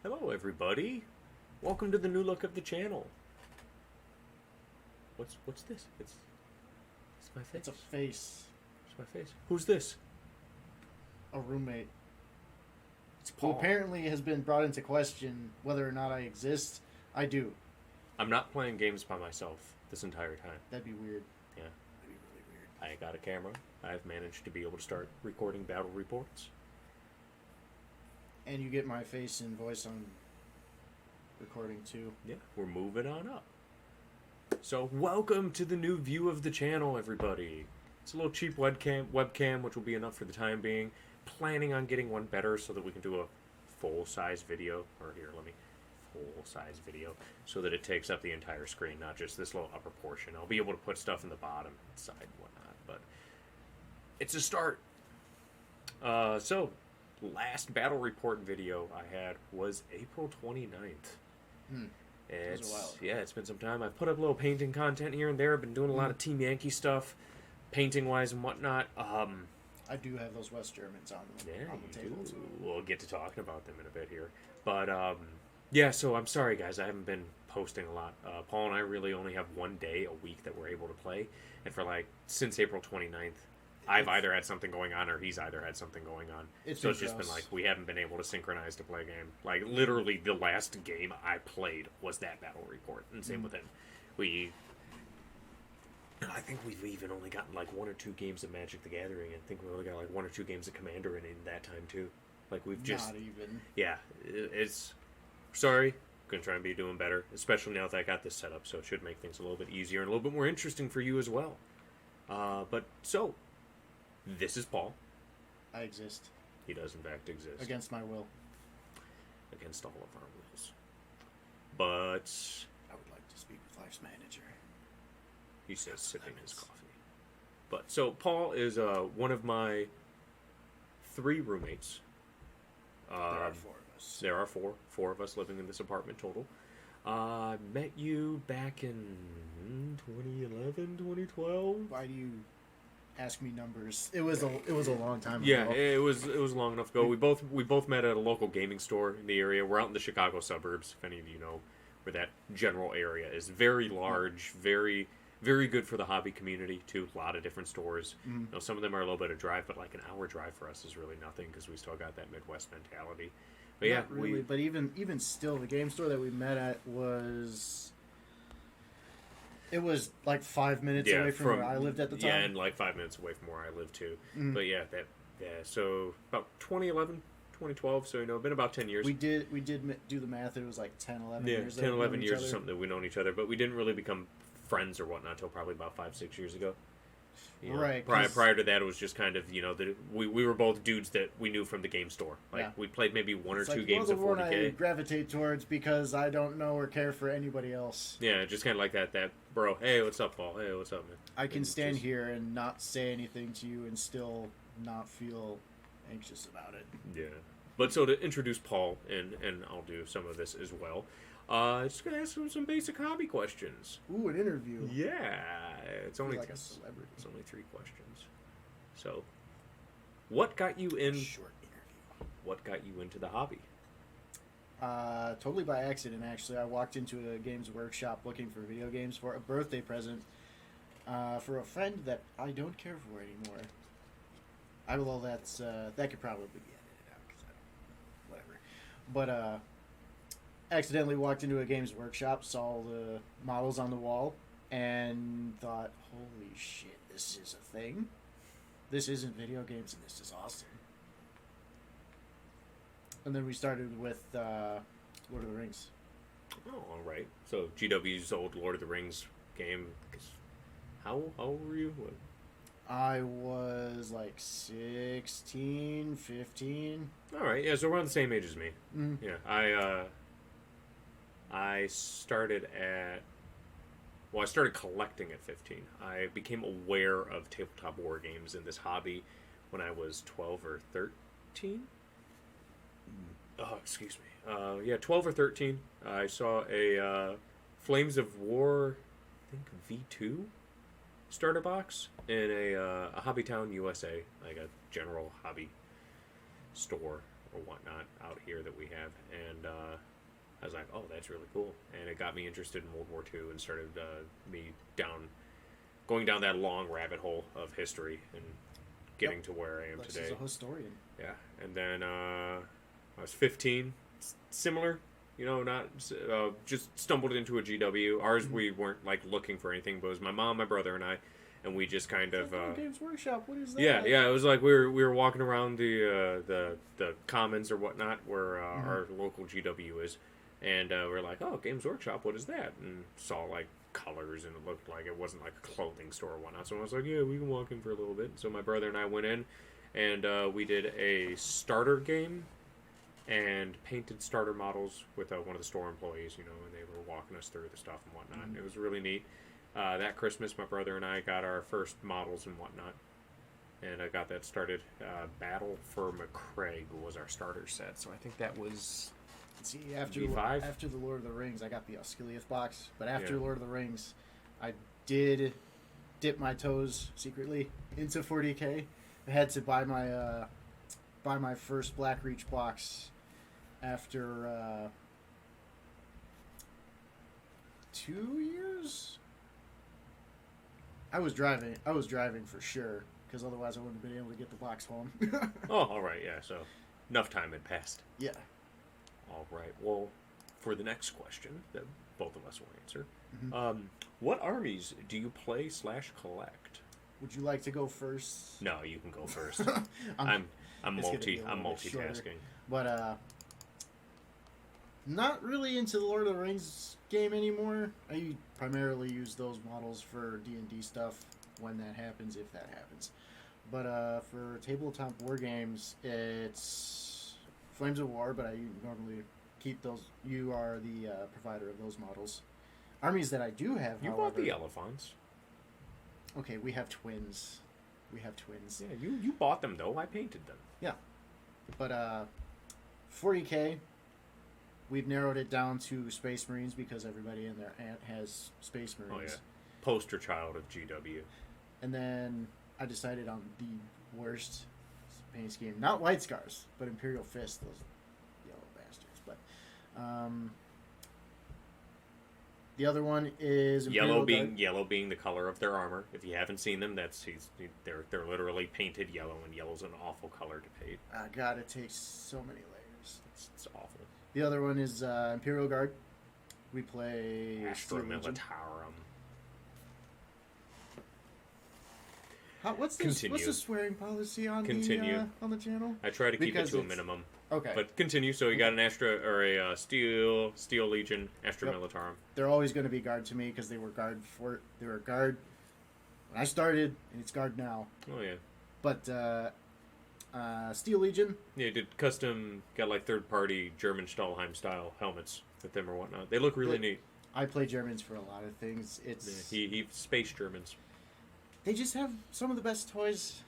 Hello everybody. Welcome to the new look of the channel. What's this? It's my face. It's a face. It's my face. Who's this? A roommate. It's Who Paul. apparently has been brought into question whether or not I exist. I do. I'm not playing games by myself this entire time. That'd be weird. Yeah. That'd be really weird. I got a camera. I've managed to be able to start recording battle reports. And you get my face and voice on recording too. Yeah, we're moving on up. So welcome to the new view of the channel, everybody. It's a little cheap webcam, which will be enough for the time being. Planning on getting one better so that we can do a full-size video. Or here, let me full-size video so that it takes up the entire screen, not just this little upper portion. I'll be able to put stuff in the bottom, side, and whatnot, but it's a start. So last battle report video I had was April 29th. It was a while ago. It's been some time. I've put up a little painting content here and there. I've been doing a lot of Team Yankee stuff, painting-wise and whatnot. I do have those West Germans on the table do. too. We'll get to talking about them in a bit here. But, yeah, so I'm sorry, guys. I haven't been posting a lot. Paul and I really only have one day a week that we're able to play. And for, since April 29th, I've either had something going on or he's either had something going on. So it's just been we haven't been able to synchronize to play a game. Literally, the last game I played was that battle report. And same with him. I think we've even only gotten one or two games of Magic the Gathering. I think we only got one or two games of Commander in that time too. We've just... Not even. Yeah, it's... Sorry. Gonna try and be doing better. Especially now that I got this set up. So it should make things a little bit easier and a little bit more interesting for you as well. This is Paul. I exist. He does, in fact, exist. Against my will. Against all of our wills. But... I would like to speak with Life's manager. He says, sipping his coffee. But, so, Paul is one of my 3 roommates. There are 4 of us. There are 4 of us living in this apartment total. I met you back in 2011, 2012. Why do you ask me numbers? It was a long time ago. Yeah, it was long enough ago. We both met at a local gaming store in the area. We're out in the Chicago suburbs, if any of you know where that general area is. Very large, very very good for the hobby community too. A lot of different stores. You know, some of them are a little bit of drive, but an hour drive for us is really nothing because we still got that Midwest mentality. But Not really, but even still, the game store that we met at was 5 minutes away from where I lived at the time. Yeah, and 5 minutes away from where I lived too. But so about 2011, 2012, so been about 10 years. We did do the math. It was 10, 11 years. 10, 11 years or something that we've known each other, but we didn't really become friends or whatnot until probably about 5-6 years ago. Right. Prior to that, it was just kind of we were both dudes that we knew from the game store. We played maybe one or two games of 40K. I gravitate towards because I don't know or care for anybody else. Yeah, just kind of like that bro. Hey, what's up, Paul? Hey, what's up, man? I can stand here and not say anything to you and still not feel anxious about it. Yeah. But so to introduce Paul, and I'll do some of this as well. Just gonna ask him some basic hobby questions. Ooh, an interview. Yeah, it's only like a celebrity. It's only 3 questions. So, what got you in? Short interview. What got you into the hobby? Totally by accident. Actually, I walked into a Games Workshop looking for video games for a birthday present for a friend that I don't care for anymore. That could probably be edited out because whatever. But accidentally walked into a Games Workshop, saw the models on the wall, and thought, holy shit, this is a thing? This isn't video games, and this is awesome. And then we started with Lord of the Rings. Oh, all right. So GW's old Lord of the Rings game. How old were you? What? I was 16, 15. All right. Yeah, so around the same age as me. Mm-hmm. Yeah, I started I started collecting at 15. I became aware of tabletop war games in this hobby when I was 12 or 13. Oh, excuse me. 12 or 13. I saw a Flames of War, I think V2 starter box in a Hobbytown USA, a general hobby store or whatnot out here that we have, and I was like, oh, that's really cool, and it got me interested in World War II and started me going down that long rabbit hole of history and getting to where I am Lex today. is a historian. Yeah, and then I was 15, similar, not just stumbled into a GW. Ours, we weren't like looking for anything, but it was my mom, my brother, and I, and we just kind of Games Workshop. What is that? yeah. It was like we were walking around the commons or whatnot where our local GW is, and we're like, oh, Games Workshop, what is that? And saw like colors, and it looked like it wasn't like a clothing store or whatnot. So I was like, yeah, we can walk in for a little bit. So my brother and I went in, and we did a starter game and painted starter models with one of the store employees, and they were walking us through the stuff and whatnot. It was really neat. That Christmas, my brother and I got our first models and whatnot, and I got that started. Battle for McCraig was our starter set, so I think that was See, after V5? after the Lord of the Rings, I got the Osgiliath box, but after Yeah. Lord of the Rings, I did dip my toes secretly into 40K. I had to buy my first Black Reach box after 2 years. I was driving for sure, because otherwise I wouldn't have been able to get the box home. oh, all right, yeah. So enough time had passed. Yeah. All right. Well, for the next question that both of us will answer, Mhm. What armies do you play / collect? Would you like to go first? No, you can go first. I'm I'm it's gonna be a I'm little bit shorter. multitasking. But not really into the Lord of the Rings game anymore. I primarily use those models for D&D stuff when that happens, if that happens. But for tabletop war games, it's Flames of War, but I normally keep those. You are the provider of those models. Armies that I do have, You however, bought the elephants. Okay, we have twins. Yeah, you bought them though. I painted them. But 40K, we've narrowed it down to Space Marines because everybody in their aunt has Space Marines. Oh yeah, poster child of GW. And then I decided on the worst paint scheme. Not White Scars, but Imperial Fist, those yellow bastards. But the other one is Imperial yellow being the color of their armor. If you haven't seen them, they're literally painted yellow, and yellow's an awful color to paint. God, it takes so many layers. It's awful. The other one is Imperial Guard. We play Astra Steel Legion. Militarum. What's the swearing policy on the channel? I try to keep Because it to a it's- minimum. Okay. But continue. So you got an Astra or a Steel Legion, Astra Yep. Militarum. They're always going to be guard to me because they were guard when I started, and it's guard now. Oh yeah. But Steel Legion, Yeah, did custom got like third party German Stahlheim style helmets with them or whatnot. They look really neat. I play Germans for a lot of things. It's He space Germans. they just have some of the best toys.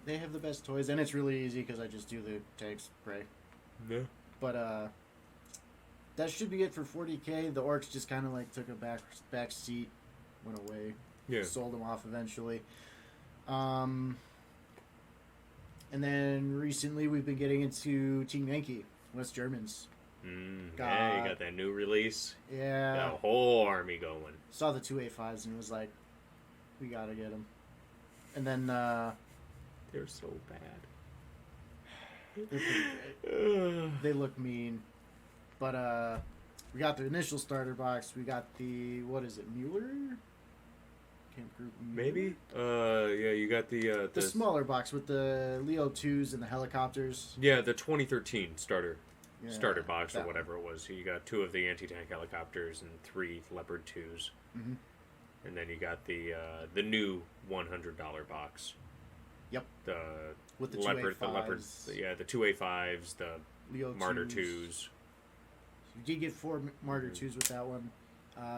They have the best toys, and it's really easy because I just do the tank spray. Yeah. But that should be it for 40K. The orcs just kind of like took a back seat, went away. Yeah. Sold them off eventually. And then recently we've been getting into Team Yankee, West Germans. Yeah, you got that new release. Yeah. Got a whole army going. Saw the 2A5s and was like, we gotta get them. And then They're so bad. they're pretty great. They look mean. But we got the initial starter box. We got the, what is it, Mueller? Camp Group Mueller? Maybe. Yeah, you got the smaller box with the Leo 2s and the helicopters. Yeah, the 2013 starter Yeah, box or that whatever it was. You got 2 of the anti-tank helicopters and 3 Leopard 2s. Mm-hmm. And then you got the new $100 box. Yep. With the Leopard, 2A5s. the Leopard, yeah, the 2A5s, the Leo Martyr 2s. 2s. We did get 4 Martyr 2s with that one.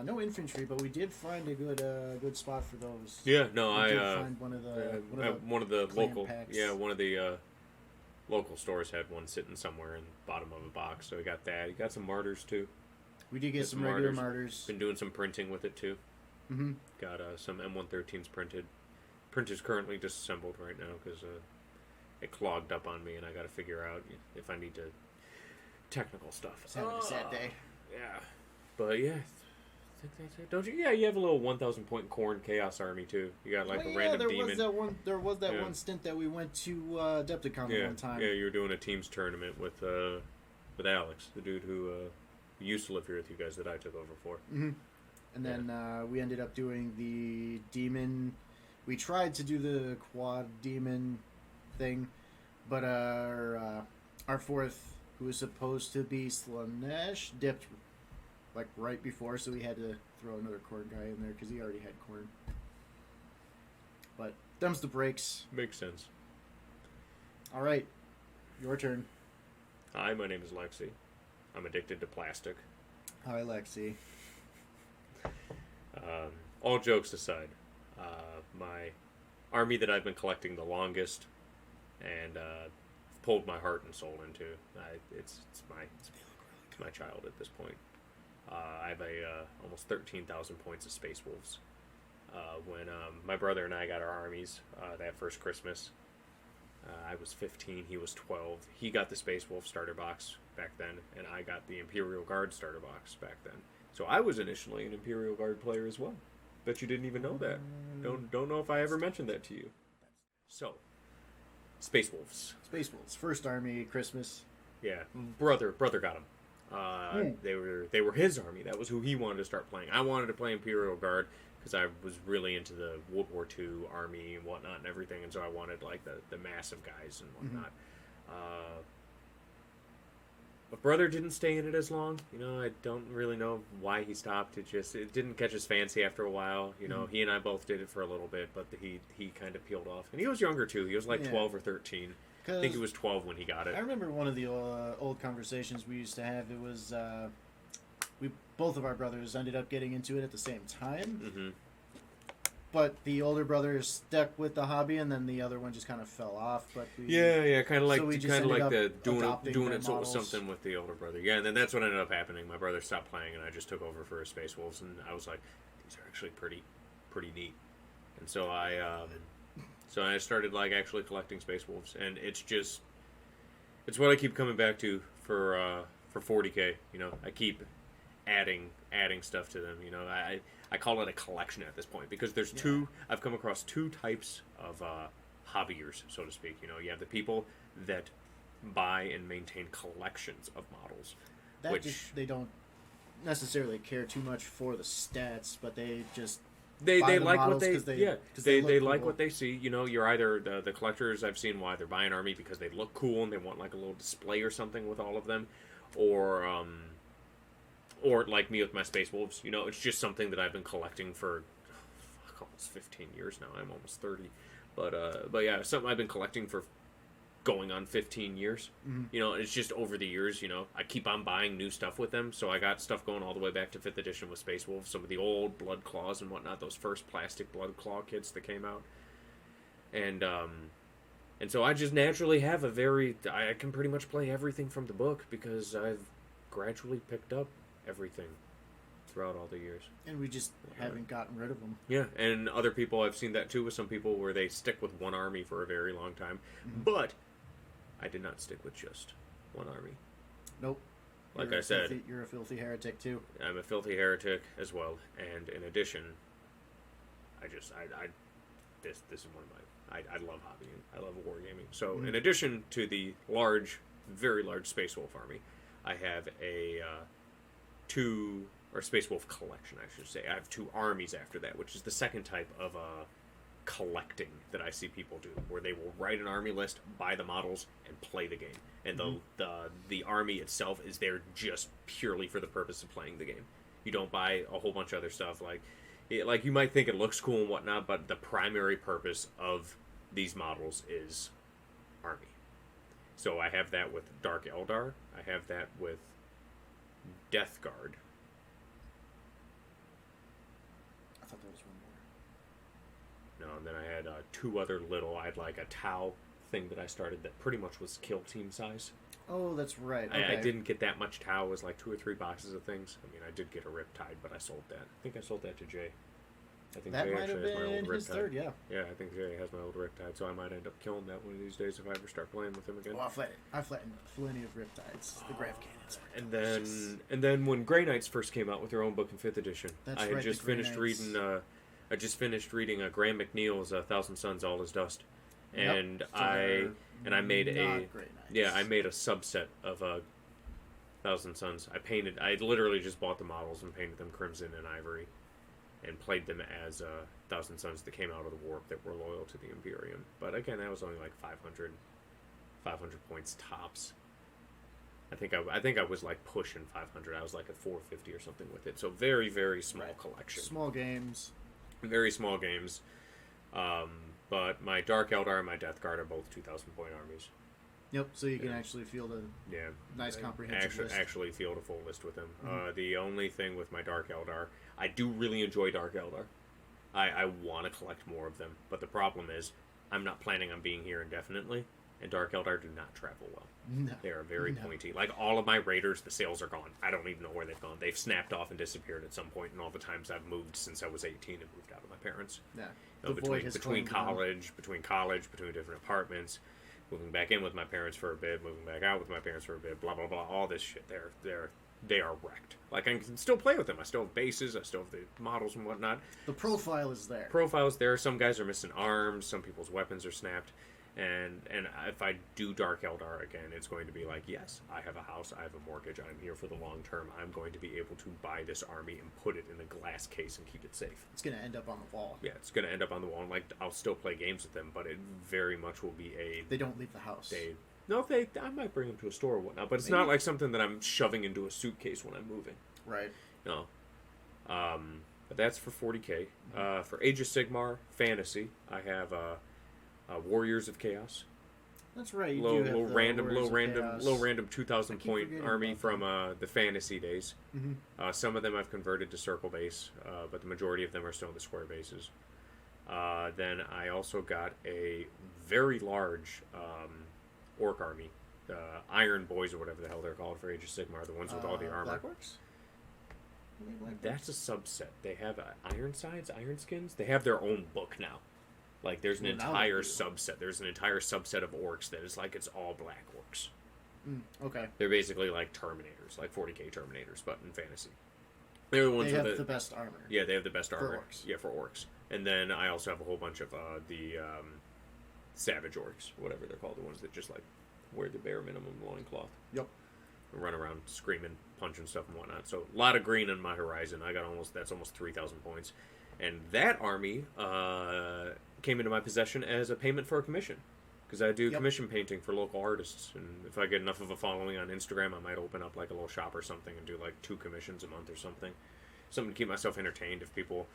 No infantry, but we did find a good spot for those. Yeah, no, We I did find one of the local packs. one of the local stores had one sitting somewhere in the bottom of a box, so we got that. You got some Martyrs too. We did get some regular Martyrs. Been doing some printing with it too. Mm-hmm. Got some M113s printed. Printer's currently disassembled right now because it clogged up on me, and I got to figure out if I need to technical stuff. It's having a sad day. Yeah, but yeah. I think that's it. Don't you? Yeah, you have a little 1,000 point Khorne Chaos Army too. You got like a random demon. There was that one stint that we went to Adepticon one time. Yeah, you were doing a teams tournament with Alex, the dude who used to live here with you guys that I took over for. Mm-hmm. And then we ended up doing the demon. We tried to do the quad demon thing, but our fourth, who was supposed to be Slanesh, dipped like right before, so we had to throw another Khorne guy in there because he already had Khorne. But them's the breaks. Makes sense. All right, your turn. Hi, my name is Lexi. I'm addicted to plastic. Hi, Lexi. All jokes aside, my army that I've been collecting the longest and pulled my heart and soul into, it's my child at this point. I have almost 13,000 points of Space Wolves. When my brother and I got our armies that first Christmas, I was 15, he was 12. He got the Space Wolf starter box back then, and I got the Imperial Guard starter box back then. So I was initially an Imperial Guard player as well. Bet you didn't even know that. Don't know if I ever mentioned that to you. So, Space Wolves. Space Wolves, first army, Christmas. Yeah, brother got them. They were his army. That was who he wanted to start playing. I wanted to play Imperial Guard because I was really into the World War II army and whatnot and everything, and so I wanted like the massive guys and whatnot. But brother didn't stay in it as long. You know, I don't really know why he stopped. It didn't catch his fancy after a while. You know, he and I both did it for a little bit, but he kind of peeled off. And he was younger too. He was like 12 or 13. I think he was 12 when he got it. I remember one of the old conversations we used to have. It was both of our brothers ended up getting into it at the same time. Mm-hmm. But the older brother stuck with the hobby, and then the other one just kind of fell off. But kind of like the doing it models. something with the older brother. Yeah, and then that's what ended up happening. My brother stopped playing, and I just took over for his Space Wolves, and I was like, these are actually pretty neat. And so I started like actually collecting Space Wolves, and it's what I keep coming back to for 40K. You know, I keep adding stuff to them. You know, I call it a collection at this point because there's I've come across two types of hobbyers, so to speak. You know, you have the people that buy and maintain collections of models, they don't necessarily care too much for the stats, but they just they like what they they like what they see. You know, you're either the collectors I've seen why they're buying army because they look cool and they want like a little display or something with all of them, or like me with my Space Wolves, you know, it's just something that I've been collecting for almost 15 years now. I'm almost 30, but yeah, something I've been collecting for going on 15 years. Mm-hmm. You know, it's just over the years. You know, I keep on buying new stuff with them, so I got stuff going all the way back to 5th edition with Space Wolves, some of the old Blood Claws and whatnot, those first plastic Blood Claw kits that came out, and so I just naturally have I can pretty much play everything from the book because I've gradually picked up everything throughout all the years, and we just haven't gotten rid of them. Yeah, and other people, I've seen that too with some people where they stick with one army for a very long time. But I did not stick with just one army. Nope. Like I said, you're a filthy heretic too. I'm a filthy heretic as well, and in addition, this is one of my I love hobbying. I love wargaming. So in addition to the very large Space Wolf army, I have a Space Wolf collection, I should say. I have 2 armies after that, which is the second type of collecting that I see people do, where they will write an army list, buy the models, and play the game. And the army itself is there just purely for the purpose of playing the game. You don't buy a whole bunch of other stuff. Like you might think it looks cool and whatnot, but the primary purpose of these models is army. So I have that with Dark Eldar. I have that with Death Guard. I thought there was one more. No, and then I had 2 other little. I had like a Tau thing that I started that pretty much was kill team size. Oh, that's right. Okay. I didn't get that much Tau. It was like 2 or 3 boxes of things. I mean, I did get a Riptide, but I sold that. I think I sold that to Jay. I think That Jay might have actually has my old been his Riptide. third, yeah. Yeah, I think Jay has my old Riptide, so I might end up killing that one of these days if I ever start playing with him again. Well, I flattened plenty of Riptides. The Grav Cannons. And then when Grey Knights first came out with their own book in 5th edition, That's I had right, just the Grey finished Knights. reading. I just finished reading Graham McNeil's "Thousand Suns, All Is Dust," and Yep, so I made not a Grey Knights. yeah I made a subset of Thousand Suns. I literally just bought the models and painted them crimson and ivory, and played them as Thousand Suns that came out of the warp that were loyal to the Imperium. But again, that was only like 500 points tops. I think I was like pushing 500. I was like at 450 or something with it. So very, very small collection. Small games. Very small games. But my Dark Eldar and my Death Guard are both 2,000 point armies. Yep, so you can actually field a Yeah. nice comprehensive list. Actually field a full list with them. The only thing with my Dark Eldar, I do really enjoy Dark Eldar. I want to collect more of them. But the problem is, I'm not planning on being here indefinitely. And Dark Eldar do not travel well. No. They are very pointy. Like, all of my raiders, the sales are gone. I don't even know where they've gone. They've snapped off and disappeared at some point, and all the times I've moved since I was 18 and moved out of my parents. Yeah. You know, The void has between claimed them. college, between different apartments, moving back in with my parents for a bit, moving back out with my parents for a bit, blah, blah, blah, all this shit. They are wrecked. Like, I can still play with them. I still have bases, I still have the models and whatnot. The profile is there. Profiles there. Some guys are missing arms, some people's weapons are snapped. And if I do Dark Eldar again, it's going to be like, yes, I have a house, I have a mortgage, I'm here for the long term. I'm going to be able to buy this army and put it in a glass case and keep it safe. It's going to end up on the wall. Yeah, it's going to end up on the wall. And like, I'll still play games with them, but it very much will be They don't leave the house. I might bring them to a store or whatnot, but it's not like something that I'm shoving into a suitcase when I'm moving. Right. No. But that's for 40k. For Age of Sigmar Fantasy, I have Warriors of Chaos. That's right. You Low do have the random Warriors of Chaos. 2,000 I keep point forgetting army about from the fantasy days. Mhm. Some of them I've converted to circle base, but the majority of them are still the square bases. Then I also got a very large orc army, the Iron Boys or whatever the hell they're called for Age of Sigmar, the ones with all the armor. Blackworks? Are they Blackworks? That's a subset. They have Ironsides, Iron Skins. They have their own book now. Like, there's an Well, now entire they do. subset. There's an entire subset of orcs that is like it's all black orcs. Okay. They're basically like Terminators, like 40k Terminators, but in fantasy. They're the ones They with have the best armor. yeah, they have the best armor. orcs. Yeah, for orcs. And then I also have a whole bunch of the Savage Orcs, whatever they're called, the ones that just like wear the bare minimum loincloth. Yep. And run around screaming, punching stuff and whatnot. So a lot of green on my horizon. That's almost 3,000 points. And that army came into my possession as a payment for a commission. Because I do commission painting for local artists. And if I get enough of a following on Instagram, I might open up like a little shop or something and do like 2 commissions a month or something. Something to keep myself entertained. If people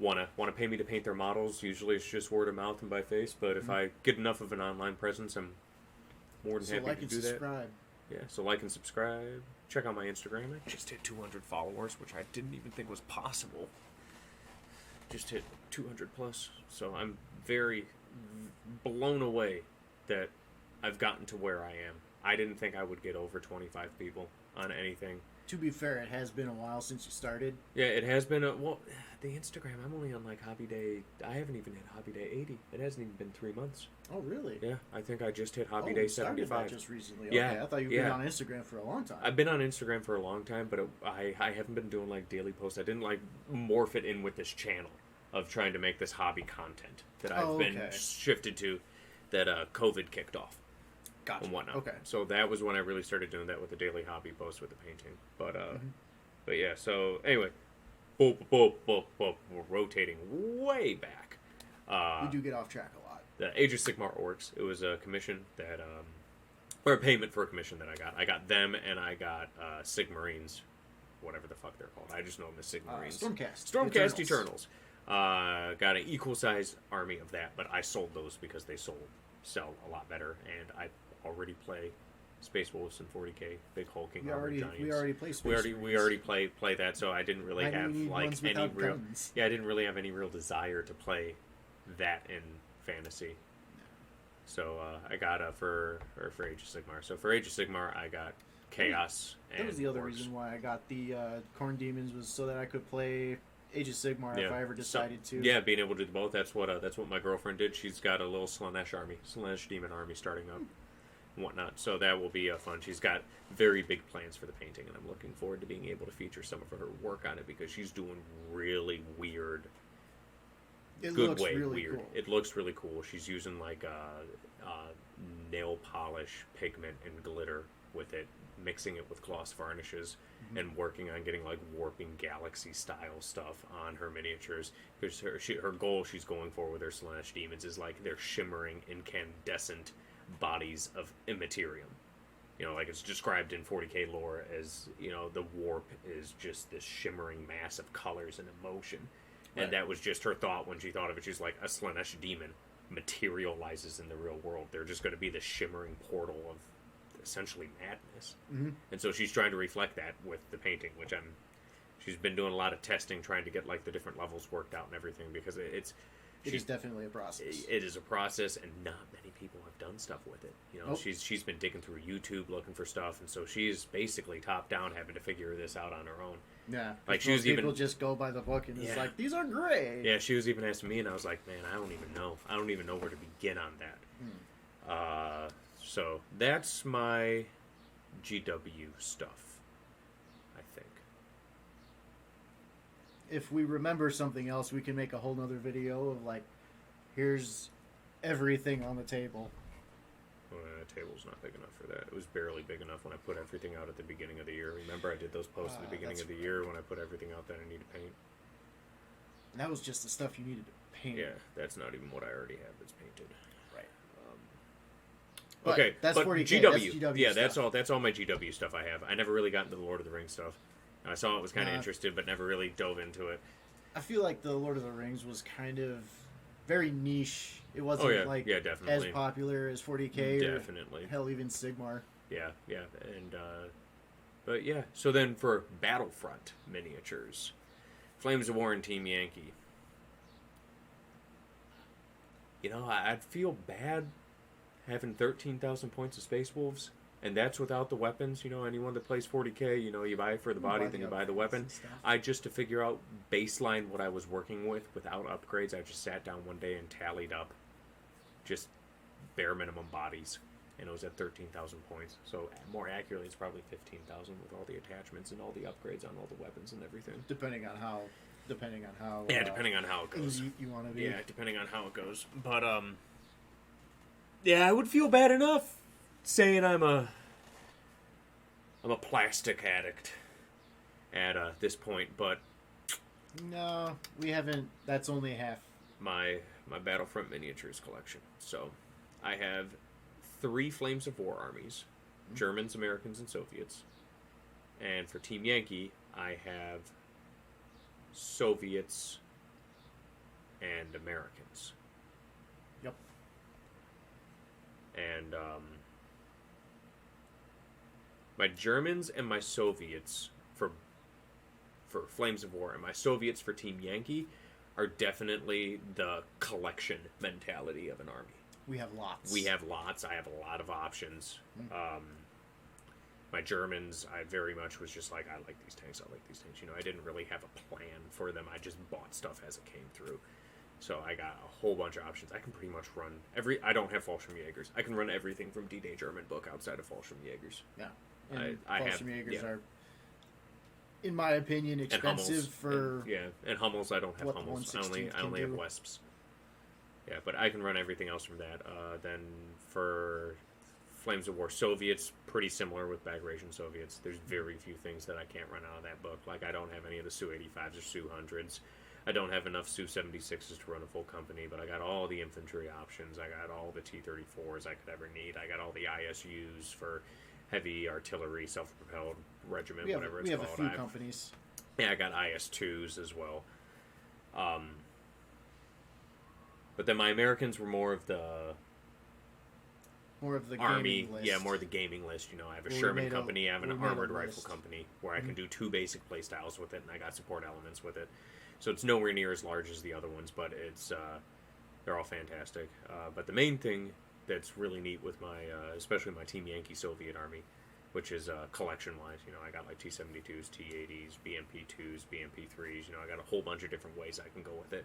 want to pay me to paint their models, usually it's just word of mouth and by face. But if I get enough of an online presence, I'm more than happy to do that. Subscribe. Yeah, so like and subscribe. Check out my Instagram. I just hit 200 followers, which I didn't even think was possible. Just hit 200 plus. So I'm very blown away that I've gotten to where I am. I didn't think I would get over 25 people on anything. To be fair, it has been a while since you started. Yeah, it has been the Instagram, I'm only on like Hobby Day. I haven't even hit Hobby Day 80. It hasn't even been 3 months. Oh, really? Yeah, I think I just hit Hobby Oh, Day you started 75. that just recently. Yeah, Okay, I thought you've been on Instagram for a long time. I've been on Instagram for a long time, but I haven't been doing like daily posts. I didn't like morph it in with this channel of trying to make this hobby content that I've been shifted to that COVID kicked off. Gotcha. And whatnot. Okay. So that was when I really started doing that with the daily hobby post with the painting. But yeah, so anyway, we're rotating way back. We do get off track a lot. The Age of Sigmar Orcs. It was a commission that, or a payment for a commission that I got. I got them and I got Sigmarines, whatever the fuck they're called. I just know them as Sigmarines. Stormcast Eternals. Got an equal size army of that, but I sold those because they sell a lot better, and I already play Space Wolves in 40k, big hulking armored giants. We already play Space we already play that, so I didn't really have like any real guns? I didn't really have any real desire to play that in fantasy. So I got for Age of Sigmar. So for Age of Sigmar, I got Chaos. That was the other Orcs. reason why I got the Corn Demons, was so that I could play Age of Sigmar if I ever decided to. Yeah, being able to do both. That's what my girlfriend did. She's got a little Slaanesh demon army starting up and whatnot. So that will be fun. She's got very big plans for the painting, and I'm looking forward to being able to feature some of her work on it because she's doing really weird. It good looks way really weird. cool. It looks really cool. She's using like nail polish, pigment, and glitter with it, mixing it with gloss varnishes, and working on getting like warping galaxy style stuff on her miniatures. Because her goal she's going for with her Slaanesh demons is like they're shimmering incandescent bodies of immaterium. You know, like it's described in 40k lore as, you know, the warp is just this shimmering mass of colors and emotion. And Right. that was just her thought when she thought of it. She's like, a Slaanesh demon materializes in the real world. They're just going to be the shimmering portal of essentially madness. Mm-hmm. And so she's trying to reflect that with the painting, which she's been doing a lot of testing, trying to get like the different levels worked out and everything, because It is definitely a process. it is a process, and not many people have done stuff with it. You know, Nope. she's been digging through YouTube looking for stuff, and so she's basically top down having to figure this out on her own. Yeah. Like, she most was even- people just go by the book and it's Yeah. like, these are great. Yeah, she was even asking me, and I was like, man, I don't even know. I don't even know where to begin on that. So that's my GW stuff, I think. If we remember something else, we can make a whole nother video of like, here's everything on the table. The table's not big enough for that. It was barely big enough when I put everything out at the beginning of the year. Remember, I did those posts at the beginning that's of the year when I put everything out that I need to paint? And that was just the stuff you needed to paint. Yeah, that's not even what I already have that's painted. Right. Um, okay, that's but 40K. GW. That's GW Yeah, stuff. that's all my GW stuff I have. I never really got into the Lord of the Rings stuff. I saw it, was kind of interested, but never really dove into it. I feel like the Lord of the Rings was kind of very niche. It wasn't Yeah, definitely. as popular as 40K Definitely. or hell, even Sigmar. Yeah, and but yeah. So then for Battlefront miniatures, Flames of War and Team Yankee. You know, I'd feel bad having 13,000 points of Space Wolves, and that's without the weapons. You know, anyone that plays 40k, you know, you buy it for the body, then you buy the weapon. Just to figure out baseline what I was working with without upgrades, I just sat down one day and tallied up just bare minimum bodies, and it was at 13,000 points. So more accurately, it's probably 15,000 with all the attachments and all the upgrades on all the weapons and everything. Depending on how Yeah, depending on how it goes. you want to be. Yeah, depending on how it goes. But yeah, I would feel bad enough saying I'm a plastic addict at this point, but No, we haven't. That's only half. my Battlefront miniatures collection. So I have 3 Flames of War armies, Germans, Americans, and Soviets. And for Team Yankee, I have Soviets and Americans. Yep. And my Germans and my Soviets for Flames of War and my Soviets for Team Yankee are definitely the collection mentality of an army. We have lots. We have lots. I have a lot of options. My Germans, I very much was just like, I like these tanks, I like these tanks. You know, I didn't really have a plan for them. I just bought stuff as it came through. So I got a whole bunch of options. I can pretty much run I don't have Fallschirmjägers. I can run everything from D-Day German book outside of Fallschirmjägers. Yeah. And I have Fallschirmjägers are, in my opinion, expensive for. And Hummels. I don't have what the Hummels. 1/16 I only have do. Wesps. Yeah, but I can run everything else from that. Then for Flames of War Soviets, pretty similar with Bagration Soviets. There's very few things that I can't run out of that book. Like, I don't have any of the Su-85s or Su-100s. I don't have enough Su-76s to run a full company, but I got all the infantry options. I got all the T-34s I could ever need. I got all the ISUs for heavy artillery, self-propelled regiment, whatever it's we have called. a few companies. Yeah, I got IS-2s as well. But then my Americans were more of the army, gaming list. yeah, more the gaming list. You know, I have a Well, we Sherman made a- company, I have an we made a armored rifle list. company where I can do 2 basic play styles with it, and I got support elements with it. So it's nowhere near as large as the other ones, but it's they're all fantastic. But the main thing that's really neat with my, especially my Team Yankee Soviet Army, which is collection-wise. You know, I got like T-72s, T-80s, BMP-2s, BMP-3s. You know, I got a whole bunch of different ways I can go with it.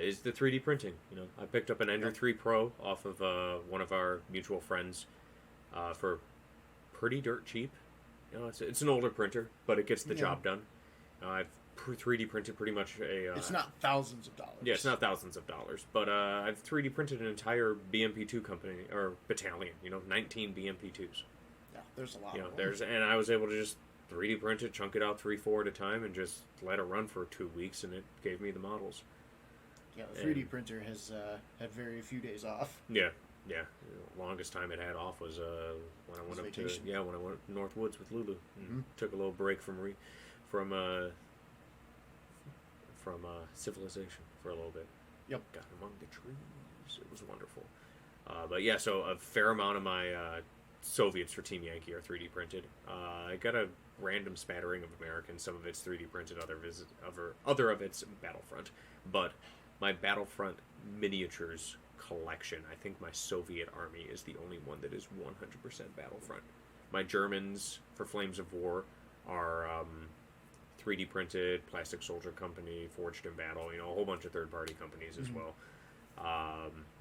Is the 3D printing. You know, I picked up an Ender 3 Pro off of one of our mutual friends for pretty dirt cheap. You know, it's an older printer, but it gets the job done. I've 3D printed pretty much a... it's not thousands of dollars. Yeah, it's not thousands of dollars, but I've 3D printed an entire BMP2 company, or battalion, 19 BMP2s. Yeah, there's a lot You know, of them. and I was able to just 3D print it, chunk it out 3-4 at a time, and just let it run for 2 weeks, and it gave me the models. Yeah, the 3D printer has had very few days off. Yeah. The longest time it had off was when I went up vacation. when I went to North Woods with Lulu. And took a little break from civilization for a little bit. Yep. Got among the trees. It was wonderful. But yeah, so a fair amount of my Soviets for Team Yankee are 3D printed. I got a random spattering of Americans. Some of it's 3D printed, other of it's Battlefront. But my Battlefront miniatures collection, I think my Soviet army is the only one that is 100% Battlefront. My Germans for Flames of War are 3D printed, Plastic Soldier Company, Forged in Battle, a whole bunch of third-party companies as well.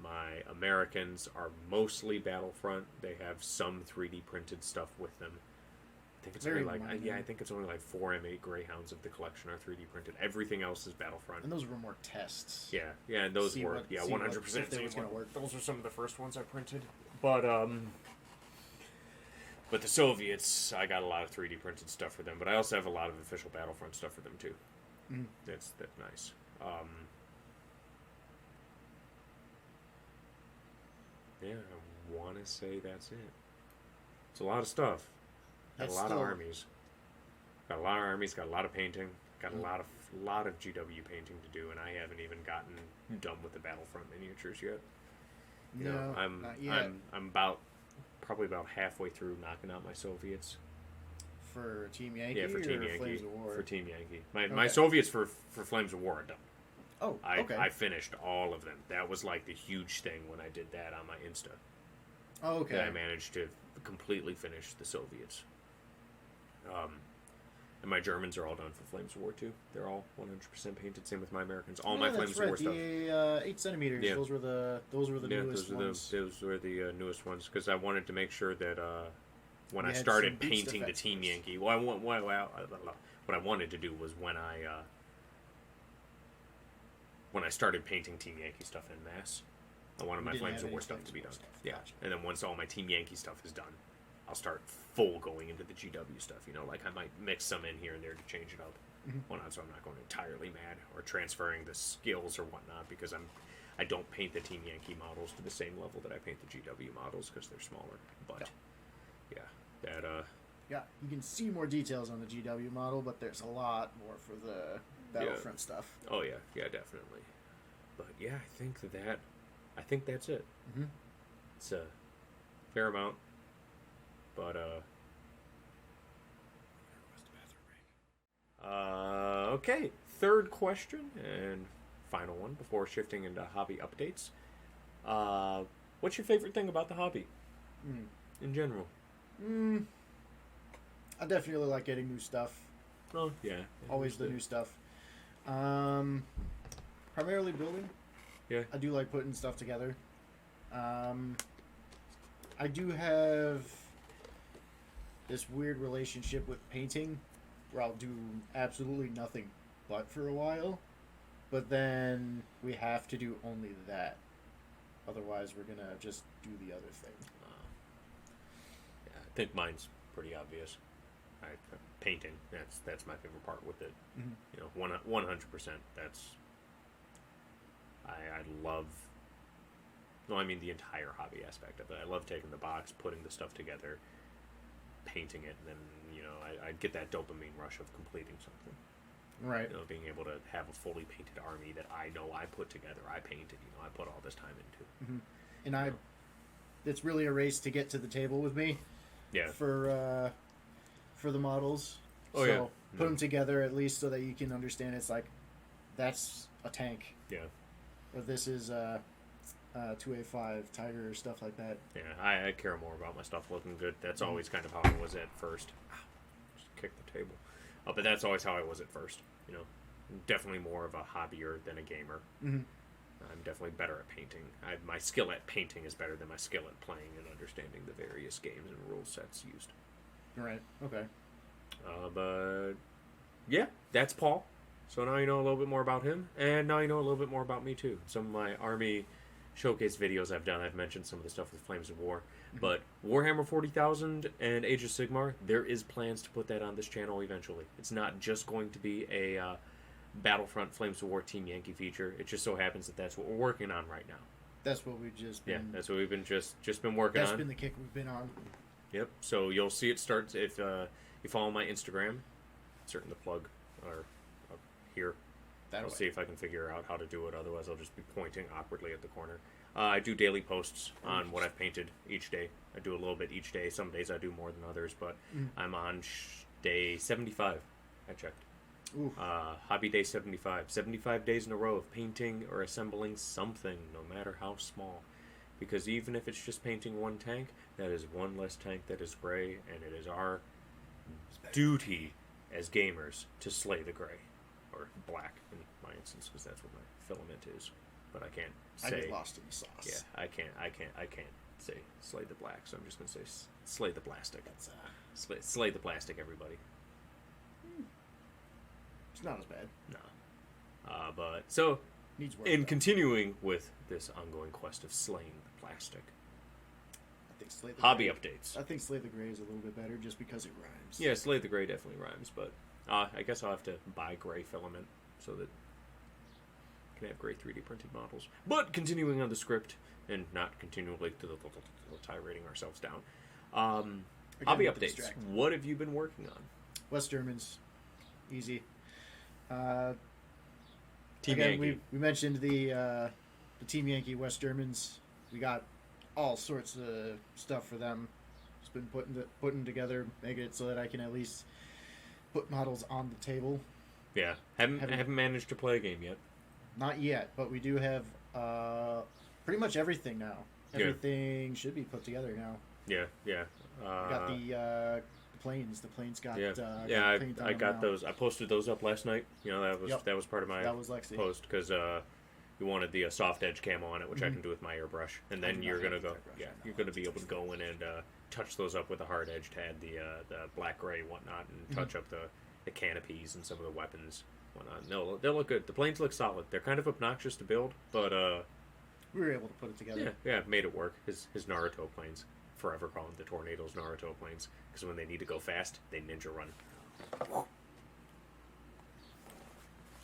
My Americans are mostly Battlefront. They have some 3D printed stuff with them. I think it's Very only minor. I think it's only like 4 M8 Greyhounds of the collection are 3D printed. Everything else is Battlefront. And those were more tests. Yeah, and those See were what- 100%. if they was gonna work. Those are some of the first ones I printed. But the Soviets, I got a lot of 3D printed stuff for them. But I also have a lot of official Battlefront stuff for them too. That's nice. Yeah, I want to say that's it. It's a lot of stuff. Got That's a lot still- of armies. Got a lot of armies. Got a lot of painting. Got a lot of GW painting to do, and I haven't even gotten done with the Battlefront miniatures yet. No, I'm not yet. I'm probably about halfway through knocking out my Soviets. For Team Yankee. Yeah, for Team or Yankee. Flames of War? For Team Yankee. My Okay. Soviets for Flames of War are done. Oh, okay. I finished all of them. That was like the huge thing when I did that on my Insta. Oh, okay. That I managed to completely finish the Soviets. And my Germans are all done for Flames of War too. They're all 100% painted. Same with my Americans. All my Flames of War stuff. The 8 centimeters. Yeah. Those were the newest ones. Those were the newest ones because I wanted to make sure that when You I had started some boost painting the effects Team first. Yankee, what I wanted to do was when I started painting Team Yankee stuff en masse, I wanted my didn't Flames have of any War stuff Flames to be of War done. stuff. Yeah, Gotcha. and then once all my Team Yankee stuff is done, I'll start full going into the GW stuff. Like I might mix some in here and there to change it up. Well, not so I'm not going entirely mad or transferring the skills or whatnot because I don't paint the Team Yankee models to the same level that I paint the GW models because they're smaller. But yeah, Yeah, you can see more details on the GW model, but there's a lot more for the Battlefront stuff. oh yeah, definitely. But yeah, I think that's it. Mhm. It's a fair amount, but okay. Third question and final one before shifting into hobby updates. What's your favorite thing about the hobby in general? I definitely like getting new stuff. Oh yeah, Always the new stuff. Primarily building. Yeah. I do like putting stuff together. I do have this weird relationship with painting where I'll do absolutely nothing but for a while, but then we have to do only that. Otherwise, we're gonna just do the other thing. Yeah, I think mine's pretty obvious. Painting. That's my favorite part with it. 100%. That's I love. No, I mean the entire hobby aspect of it. I love taking the box, putting the stuff together, painting it, and then I get that dopamine rush of completing something. Right. Being able to have a fully painted army that I know I put together, I painted. I put all this time into. And it's really a race to get to the table with me. Yeah. For the models. Oh, so yeah. put them together at least so that you can understand it's like that's a tank. Yeah. Or this is 2A5 Tiger, stuff like that. Yeah, I care more about my stuff looking good. That's always kind of how I was at first. Ow, just kick the table. But that's always how I was at first. You know, definitely more of a hobbyer than a gamer. Mm-hmm. I'm definitely better at painting. My skill at painting is better than my skill at playing and understanding the various games and rule sets used. Right. Okay. But yeah, that's Paul. So now you know a little bit more about him, and now you know a little bit more about me too. Some of my army showcase videos I've done, I've mentioned some of the stuff with Flames of War. But Warhammer 40,000 and Age of Sigmar, there is plans to put that on this channel eventually. It's not just going to be a Battlefront Flames of War Team Yankee feature. It just so happens that that's what we're working on right now. That's what we've just been... Yeah, that's what we've been just been working on. That's been the kick we've been on. Yep. So you'll see it starts if you follow my Instagram. Certain to plug or up here. That I'll way. see if I can figure out how to do it. Otherwise, I'll just be pointing awkwardly at the corner. I do daily posts on what I've painted each day. I do a little bit each day. Some days I do more than others, but I'm on day 75. I checked. Hobby day 75. 75 days in a row of painting or assembling something, no matter how small. Because even if it's just painting one tank, that is one less tank that is gray, and it is our duty as gamers to slay the gray. Or black, in my instance, because that's what my filament is. But I can't say... I get lost in the sauce. Yeah, I can't say slay the black, so I'm just going to say slay the plastic. That's, slay the plastic, everybody. it's not as bad. No. But, so, Needs work, in though. continuing with this ongoing quest of slaying the plastic, I think Slay the hobby Gray, updates. I think Slay the Gray is a little bit better just because it rhymes. Yeah, slay the gray definitely rhymes, but I guess I'll have to buy gray filament so that I can have gray 3D printed models. But continuing on the script and not continually tirading ourselves down. Hobby with the updates. distract. What have you been working on? West Germans, easy. Team again, Yankee. we mentioned the Team Yankee West Germans. We got all sorts of stuff for them. Just been putting together, making it so that I can at least put models on the table. Yeah, haven't managed to play a game yet. Not yet, but we do have pretty much everything now. Yeah. Everything should be put together now. Yeah. We got the planes. The planes got I paint on them got now. those. I posted those up last night. You know, that was part of my That was Lexi. post because you wanted the soft edge camo on it, which I can do with my airbrush, and I then do you're not gonna have go. the airbrush, Yeah, I know you're how gonna to be able to touch go in and touch those up with a hard edge to add the black gray and whatnot, and touch up the canopies and some of the weapons, whatnot. No, they'll look good. The planes look solid. They're kind of obnoxious to build, but We were able to put it together. yeah, made it work. His Naruto planes. Forever call them the Tornadoes Naruto planes because when they need to go fast, they ninja run.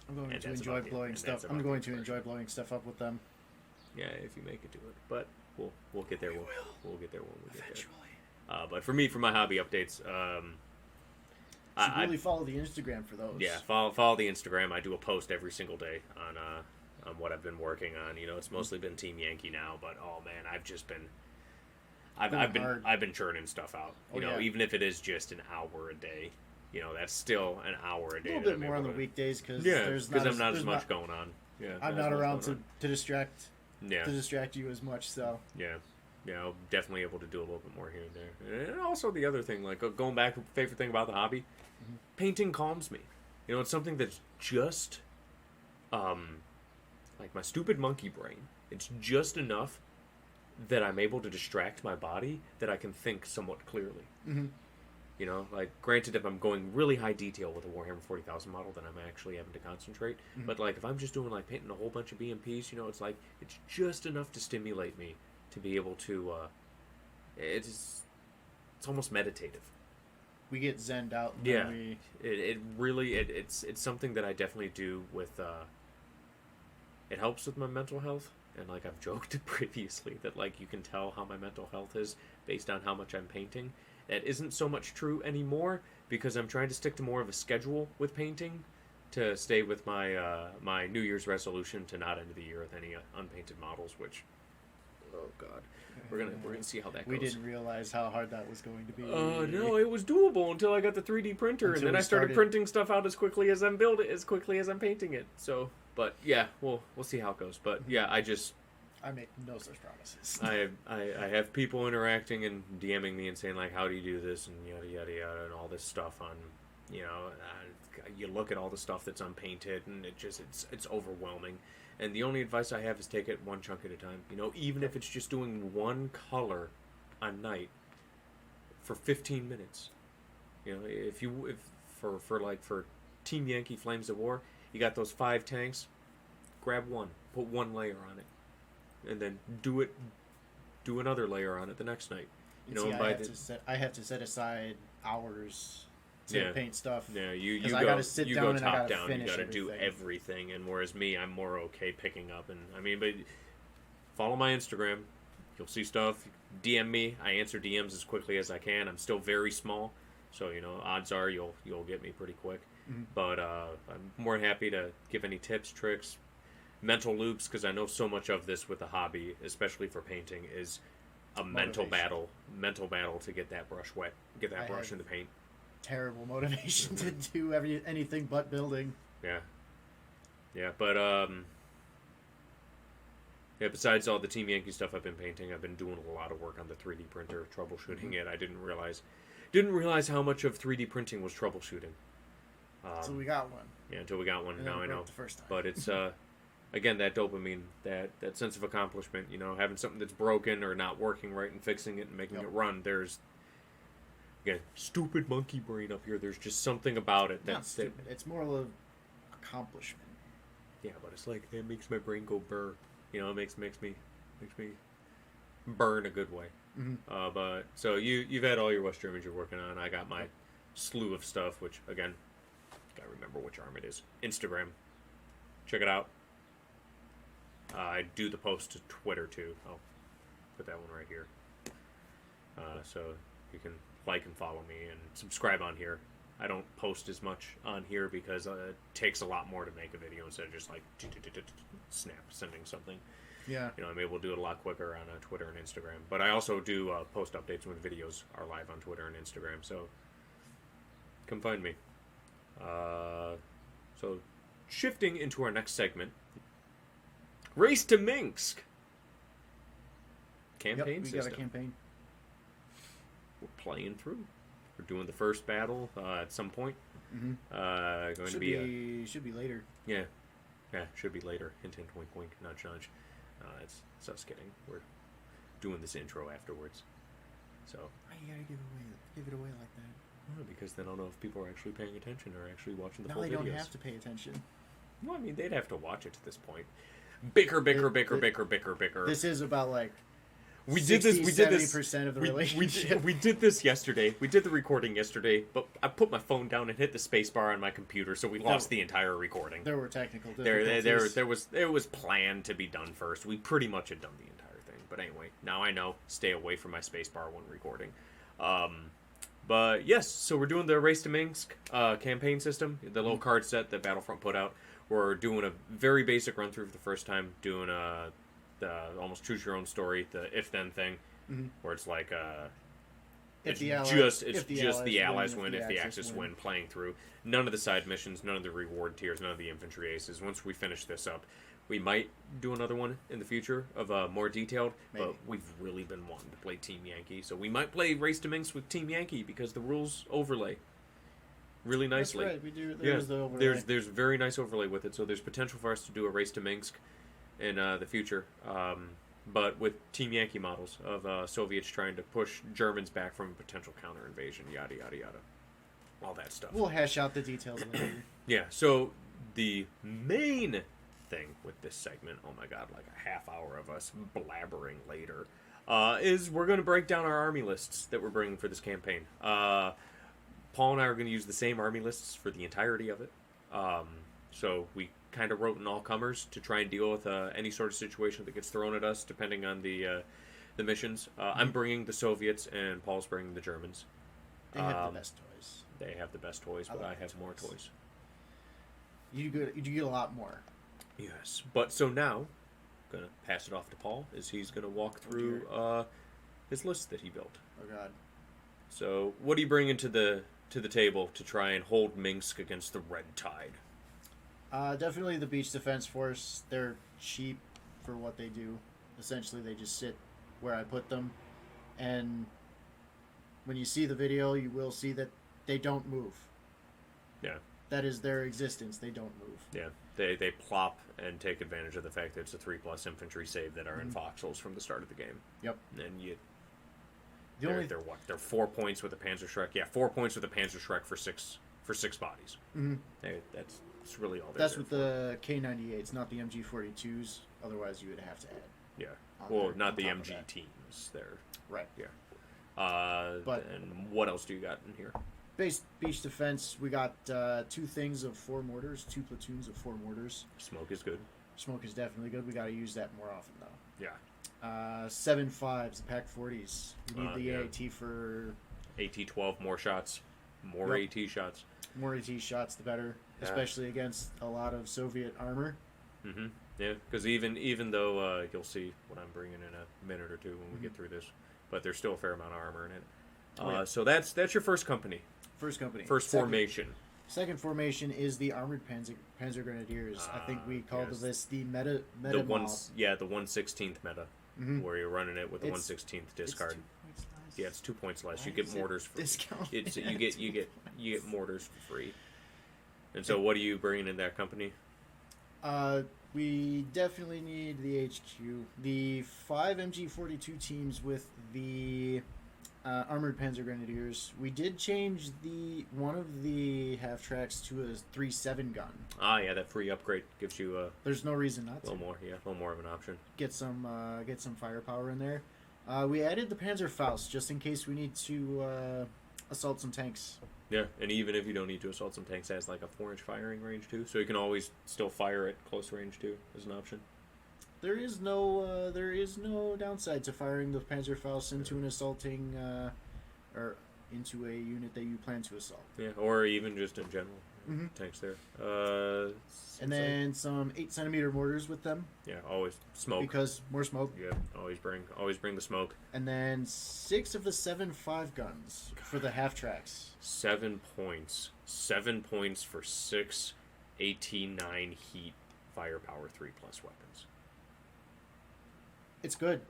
I'm going And to that's enjoy about the- blowing and stuff. that's I'm about going the to enjoy blowing stuff up with them. Yeah, if you make it to it, but we'll get there. We'll get there when we get Eventually. there. But for me, for my hobby updates, Should really follow the Instagram for those. yeah, follow the Instagram. I do a post every single day on what I've been working on. You know, it's mostly been Team Yankee now, but oh man, I've been churning stuff out. You know, yeah. even if it is just an hour a day, you know, that's still an hour a day. A little that bit I'm more on able the to- weekdays because Yeah, there's because not I'm not as there's much going on. Yeah, I'm not not as much around going to distract on. Yeah, to distract you as much. So yeah, I'm definitely able to do a little bit more here and there. And also the other thing, like going back, favorite thing about the hobby, painting calms me. You know, it's something that's just, like my stupid monkey brain. It's just enough that I'm able to distract my body that I can think somewhat clearly. Mhm. You know, like granted, if I'm going really high detail with a Warhammer 40,000 model, then I'm actually having to concentrate. But like if I'm just doing like painting a whole bunch of BMPs, you know, it's like it's just enough to stimulate me to be able to. It's almost meditative. we get zenned out. And Yeah. then It really it's something that I definitely do with. It helps with my mental health, and like I've joked previously that like you can tell how my mental health is based on how much I'm painting. That isn't so much true anymore because I'm trying to stick to more of a schedule with painting to stay with my my New Year's resolution to not end the year with any unpainted models. Which, oh god, we're gonna see how that goes. we didn't realize how hard that was going to be. No, it was doable until I got the 3D printer, Until and then we I started started- printing stuff out as quickly as I'm painting it. So, but yeah, we'll see how it goes. But yeah, I make no such promises. I have people interacting and DMing me and saying like, how do you do this and yada yada yada and all this stuff on, you look at all the stuff that's unpainted and it's overwhelming. And the only advice I have is take it one chunk at a time. Even if it's just doing one color on night for 15 minutes. If for Team Yankee Flames of War, you got those 5 tanks, grab one, put one layer on it, and then do another layer on it the next night. I have to set aside hours to paint stuff. Yeah, you I gotta sit down go and I top gotta down. finish You gotta do everything. And whereas me, I'm more okay picking up. But follow my Instagram. You'll see stuff. DM me. I answer DMs as quickly as I can. I'm still very small, so odds are you'll get me pretty quick. Mm-hmm. But I'm more than happy to give any tips, tricks, mental loops, because I know so much of this with the hobby, especially for painting, is a mental battle to get that brush wet, get that brush in the paint. Terrible motivation to do anything but building. Yeah, but besides all the Team Yankee stuff I've been painting, I've been doing a lot of work on the 3D printer, troubleshooting it. I didn't realize how much of 3D printing was troubleshooting. So we got one. Yeah, until we got one. Now I know. The first time. But it's again, that dopamine, that sense of accomplishment. Having something that's broken or not working right and fixing it and making it run. There's again, stupid monkey brain up here. There's just something about it that's stupid. It's more of an accomplishment. Yeah, but it's like it makes my brain go burr. It makes me burn a good way. Mm-hmm. But so you've had all your West Germans you're working on. I got my slew of stuff, which again, gotta remember which arm it is. Instagram, check it out. I do the post to Twitter too. I'll put that one right here. So you can like and follow me and subscribe on here. I don't post as much on here because it takes a lot more to make a video instead of just like snap sending something. Yeah. I'm able to do it a lot quicker on Twitter and Instagram. But I also do post updates when videos are live on Twitter and Instagram. So come find me. So shifting into our next segment, Race to Minsk. Campaign we system. got a campaign. We're playing through. We're doing the first battle at some point. Mm-hmm. Should be later. Yeah, should be later. Hint, hint, wink, wink, nudge, nudge. It's us kidding. We're doing this intro afterwards. So. Why you gotta give it away like that? Well, because then I'll know if people are actually paying attention or actually watching the full videos. No, they don't have to pay attention. Well, I mean, they'd have to watch it to this point. Bicker. This is about like. We did this. 70% of the relationship. We did this yesterday. We did the recording yesterday, but I put my phone down and hit the space bar on my computer, so we lost the entire recording. There were technical difficulties. There was planned to be done first. We pretty much had done the entire thing, but anyway, now I know. Stay away from my space bar when recording. But yes, so we're doing the Race to Minsk campaign system, the little card set that Battlefront put out. We're doing a very basic run through for the first time, doing the almost choose your own story, the if then thing, where it's like if the allies win, if the Axis win, playing through. None of the side missions, none of the reward tiers, none of the infantry aces. Once we finish this up, we might do another one in the future of more detailed. Maybe. But we've really been wanting to play Team Yankee, so we might play Race to Minsk with Team Yankee because the rules overlay really nicely. That's right. We do. There's the overlay. There's very nice overlay with it, so there's potential for us to do a Race to Minsk in the future, but with Team Yankee models of Soviets trying to push Germans back from a potential counter invasion, yada yada yada, all that stuff. We'll hash out the details later. Yeah. So the main thing with this segment, oh my god, like a half hour of us blabbering later, is we're going to break down our army lists that we're bringing for this campaign. Paul and I are going to use the same army lists for the entirety of it. So we kind of wrote in all comers to try and deal with any sort of situation that gets thrown at us, depending on the missions. I'm bringing the Soviets, and Paul's bringing the Germans. They have the best toys. They have the best toys, but I have more toys. You get a lot more. Yes, but so now, I'm gonna pass it off to Paul, as he's gonna walk through his list that he built. Oh God. So, what are you bringing to the table to try and hold Minsk against the Red Tide? Definitely the Beach Defense Force. They're cheap for what they do. Essentially, they just sit where I put them, and when you see the video, you will see that they don't move. Yeah. That is their existence. They don't move. Yeah. They plop and take advantage of the fact that it's a 3+ infantry save that are in voxels from the start of the game. Yep. And you... They're what? They're 4 points with a Panzerschreck. Yeah, 4 points with a Panzerschreck for six bodies. Mm-hmm. That's really all. That's with the K98s, not the MG42s. Otherwise, you would have to add. Yeah. Well, not the MG teams. They're right. Yeah. But and what else do you got in here? Base beach defense. We got 2 things of 4 mortars, 2 platoons of 4 mortars. Smoke is good. Smoke is definitely good. We got to use that more often though. Yeah. 7 5s, the Pack 40s. We need the AT for AT-12 more shots, more AT shots. More AT shots, the better, especially against a lot of Soviet armor. Mm-hmm. Yeah, because even though you'll see what I'm bringing in a minute or two when we get through this, but there's still a fair amount of armor in it. So that's your first company. First company. First formation. Second formation is the armored Panzer Grenadiers. I think we called this the meta the mob. the 1/16th meta, where you're running it with the 1/16th discard. Yeah, it's 2 points less. You get mortars for discount. You get mortars for free. And so, what are you bringing in that company? We definitely need the HQ. The 5 MG42 teams with the armored Panzer Grenadiers. We did change one of the half tracks to a 3.7 gun. Ah, yeah, that free upgrade gives you a. There's no reason not to. A little more of an option. Get some firepower in there. We added the Panzerfaust just in case we need to assault some tanks. Yeah, and even if you don't need to assault some tanks, it has like a 4-inch firing range too, so you can always still fire at close range too as an option. There is no downside to firing the Panzerfaust into an assaulting or into a unit that you plan to assault. Yeah, or even just in general. Tanks there. And then some 8-centimeter mortars with them. Yeah, always smoke. Because more smoke. Yeah, always bring the smoke. And then 6 of the 7.5 guns for the half tracks. 7 points. 7 points for 6 AT-9 heat firepower 3+ weapons. It's good.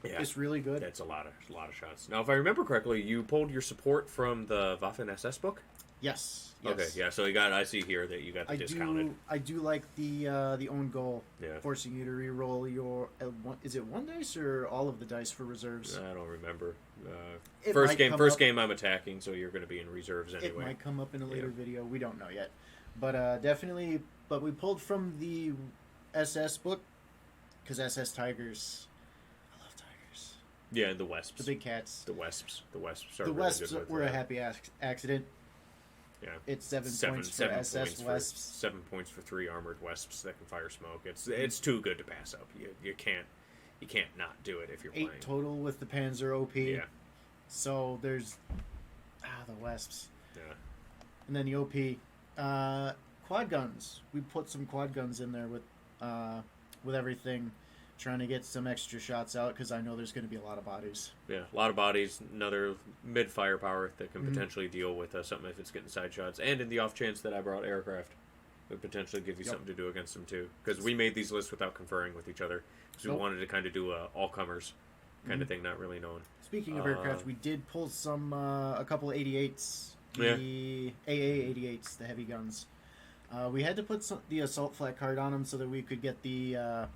Yeah, it's really good. That's a lot of shots. Now, if I remember correctly, you pulled your support from the Waffen-SS book. Yes. Okay. Yeah. So I see here that you got the discounted. I do like the own goal. Yeah. Forcing you to re-roll your is it 1 dice or all of the dice for reserves? I don't remember. First game I'm attacking, so you're going to be in reserves anyway. It might come up in a later video. We don't know yet, but definitely. But we pulled from the SS book because SS Tigers. I love tigers. Yeah, the Wesps. The big cats. The Wesps. The Wesps are the really Wesps good were a happy accident. Yeah, it's 7 points for SS Wesps. 7 points for 3 armored Wesps that can fire smoke. It's too good to pass up. You can't not do it if you're 8 playing. total with the Panzer OP. Yeah. So there's the Wesps. Yeah. And then the OP quad guns. We put some quad guns in there with everything, trying to get some extra shots out because I know there's going to be a lot of bodies. Yeah, a lot of bodies. Another mid firepower that can potentially deal with something if it's getting side shots. And in the off chance that I brought aircraft, it would potentially give you something to do against them too. Because we made these lists without conferring with each other because we wanted to kind of do a all comers kind of thing, not really knowing. Speaking of aircraft, we did pull a couple of 88s, the AA-88s, the heavy guns. We had to put the assault flat card on them so that we could get the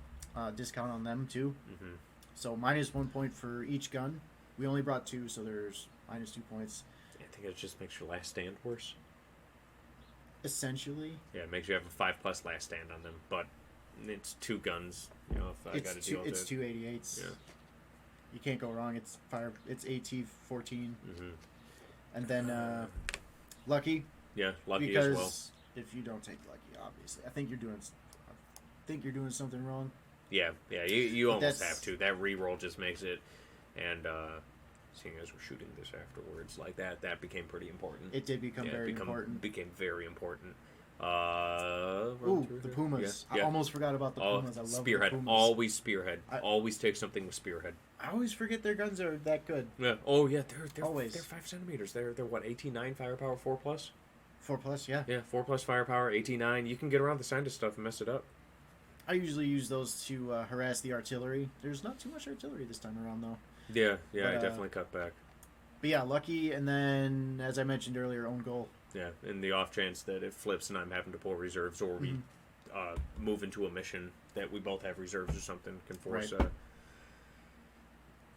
discount on them too. So -1 point for each gun. We only brought 2, so there's -2 points. I think it just makes your last stand worse. Essentially. Yeah, it makes you have a 5+ last stand on them, but it's 2 guns. You know, if I got to deal with it. It's 2 88s. Yeah. You can't go wrong. It's AT-14. And then Lucky. Yeah, Lucky because as well. If you don't take Lucky, obviously, I think you're doing something wrong. Yeah, you almost have to. That reroll just makes it, and seeing as we're shooting this afterwards, like that became pretty important. It did become very important. Became very important. Ooh, the Pumas. Yeah. I almost forgot about the Pumas. I love Spearhead. the Pumas. Always Spearhead. Always take something with Spearhead. I always forget their guns are that good. Yeah. Oh yeah, they're always. They're 5 centimeters. They're what, 18-9 firepower 4+. 4+, yeah. Yeah, 4+ firepower, 18-9. You can get around the scientist stuff and mess it up. I usually use those to harass the artillery. There's not too much artillery this time around, though. Yeah, But, I definitely cut back. But yeah, lucky, and then, as I mentioned earlier, own goal. Yeah, in the off chance that it flips and I'm having to pull reserves, or we move into a mission that we both have reserves or something, can force Right.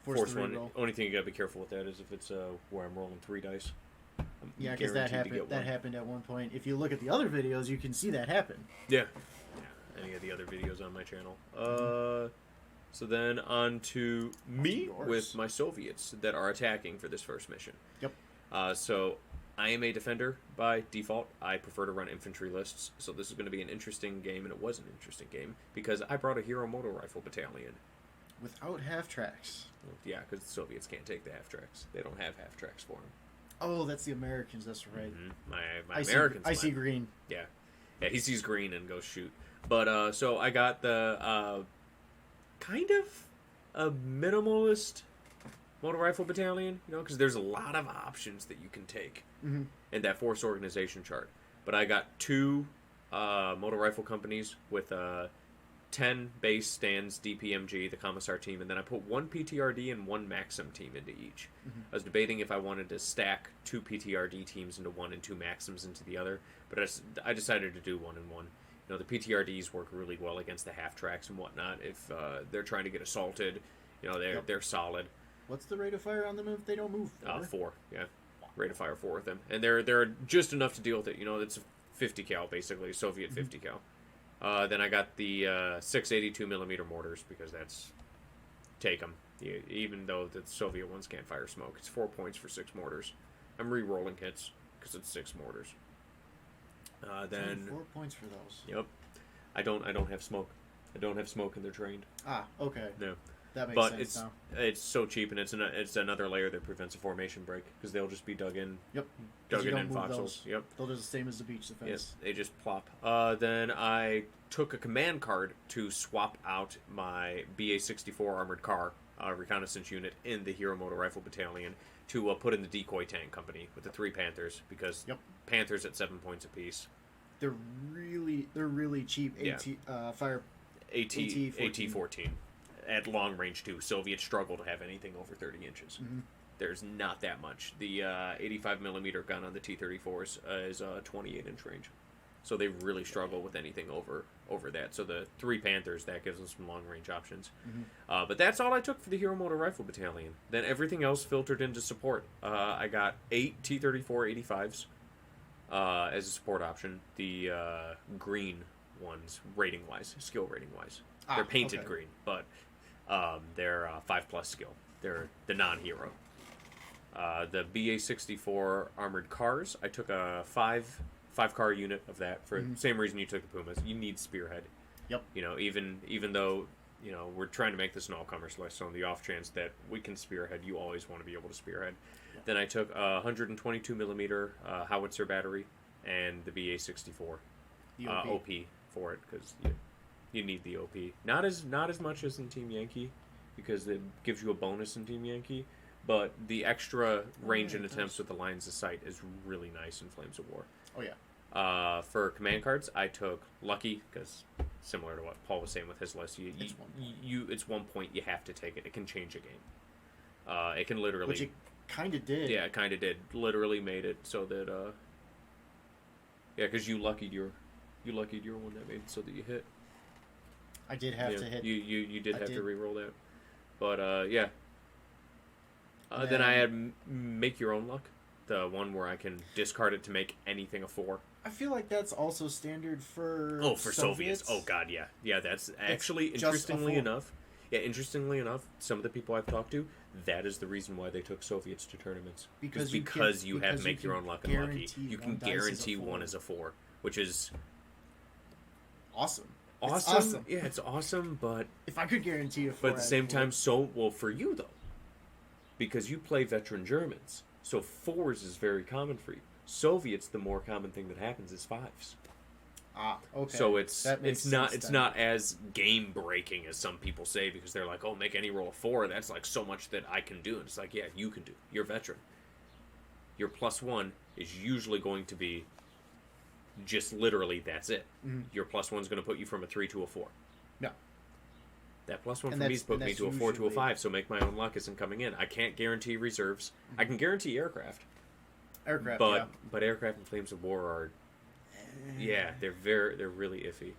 force the one. reroll. Only thing you gotta be careful with that is if it's where I'm rolling 3 dice. I'm Yeah, because that guaranteed to happened. get That one. happened at one point. If you look at the other videos, you can see that happen. Yeah. Any of the other videos on my channel. So then on to me Yours. with my Soviets that are attacking for this first mission. Yep. So I am a defender by default. I prefer to run infantry lists, so this is going to be an interesting game, and it was an interesting game because I brought a Hero Motor Rifle Battalion. Without half tracks. Well, yeah, because the Soviets can't take the half tracks. They don't have half tracks for them. Oh, that's the Americans. That's right. My I Americans. see might. green. Yeah, he sees green and goes shoot. But so I got the kind of a minimalist motor rifle battalion, because there's a lot of options that you can take in that force organization chart. But I got 2 motor rifle companies with 10 base stands DPMG, the Commissar team, and then I put 1 PTRD and 1 Maxim team into each. I was debating if I wanted to stack 2 PTRD teams into one and 2 Maxims into the other, but I decided to do 1 and 1. The PTRDs work really well against the half tracks and whatnot. If they're trying to get assaulted, they're solid. What's the rate of fire on them if they don't move? 4, yeah. Rate of fire 4 with them, and they're just enough to deal with it. It's a 50 cal basically, Soviet 50 cal. Then I got the 682 millimeter mortars because that's take them. Even though the Soviet ones can't fire smoke, it's 4 points for 6 mortars. I'm re-rolling hits because it's 6 mortars. Then 4 points for those. Yep, I don't have smoke. I don't have smoke, and they're trained. Ah, okay. No, that makes but sense now. it's so cheap, and it's another layer that prevents a formation break because they'll just be dug in. Yep. Dug You in don't move foxholes. those. Yep. They'll do the same as the beach defense. Yes, they just plop. Then I took a command card to swap out my BA-64 armored car reconnaissance unit in the Hero Motor Rifle Battalion to put in the decoy tank company with the 3 Panthers because Panthers at 7 points apiece. They're really cheap. Yeah. Fire AT-14 at long range too. Soviets struggle to have anything over 30 inches. There's not that much. The 85 millimeter gun on the T-34s is 28 inch range, so they really struggle with anything over that. So the 3 Panthers, that gives them some long range options. But that's all I took for the Hero Motor Rifle Battalion. Then everything else filtered into support. I got 8 T-34 85s as a support option. The green ones, rating wise, skill rating wise, they're painted green, but they're 5+ skill. They're the non-hero. The BA-64 armored cars, I took a 5 car unit of that for the same reason you took the Pumas. You need spearhead. Yep. Even though we're trying to make this an all-comers list, so on the off chance that we can spearhead, you always want to be able to spearhead. Yep. Then I took a 122 millimeter howitzer battery and the BA-64 OP for it because you need the OP. Not as much as in Team Yankee because it gives you a bonus in Team Yankee. But the extra range and attempts with the lines of sight is really nice in Flames of War. Oh, yeah. For command cards, I took Lucky, because similar to what Paul was saying with his list, it's 1 point, you have to take it. It can change a game. It can literally... Which it kind of did. Yeah, it kind of did. Literally made it so that... yeah, because you luckied your one that made so that you hit. I did have to hit. You did have to re-roll that. But, yeah. Then I had Make Your Own Luck, the one where I can discard it to make anything a 4. I feel like that's also standard for Soviets. Oh god, yeah. Yeah, that's actually interestingly enough, some of the people I've talked to, that is the reason why they took Soviets to tournaments. Because you have Make Your Own Luck and Lucky. You can guarantee one is a 4, which is awesome. Awesome. Yeah, it's awesome, but if I could guarantee a 4, but at the same time, for you though. Because you play veteran Germans, so 4s is very common for you. Soviets, the more common thing that happens is 5s. Okay. So it's not as game breaking as some people say because they're like, oh, make any roll a 4. That's like so much that I can do. And it's like, yeah, you can do. You're a veteran. Your +1 is usually going to be just literally that's it. Your +1 is going to put you from a 3 to a 4. That plus one And for me that's- has put and me that's to a 4 to a usually- 5, so make my own luck isn't coming in. I can't guarantee reserves. I can guarantee aircraft. Aircraft, But aircraft and Flames of War are, yeah, they're really iffy.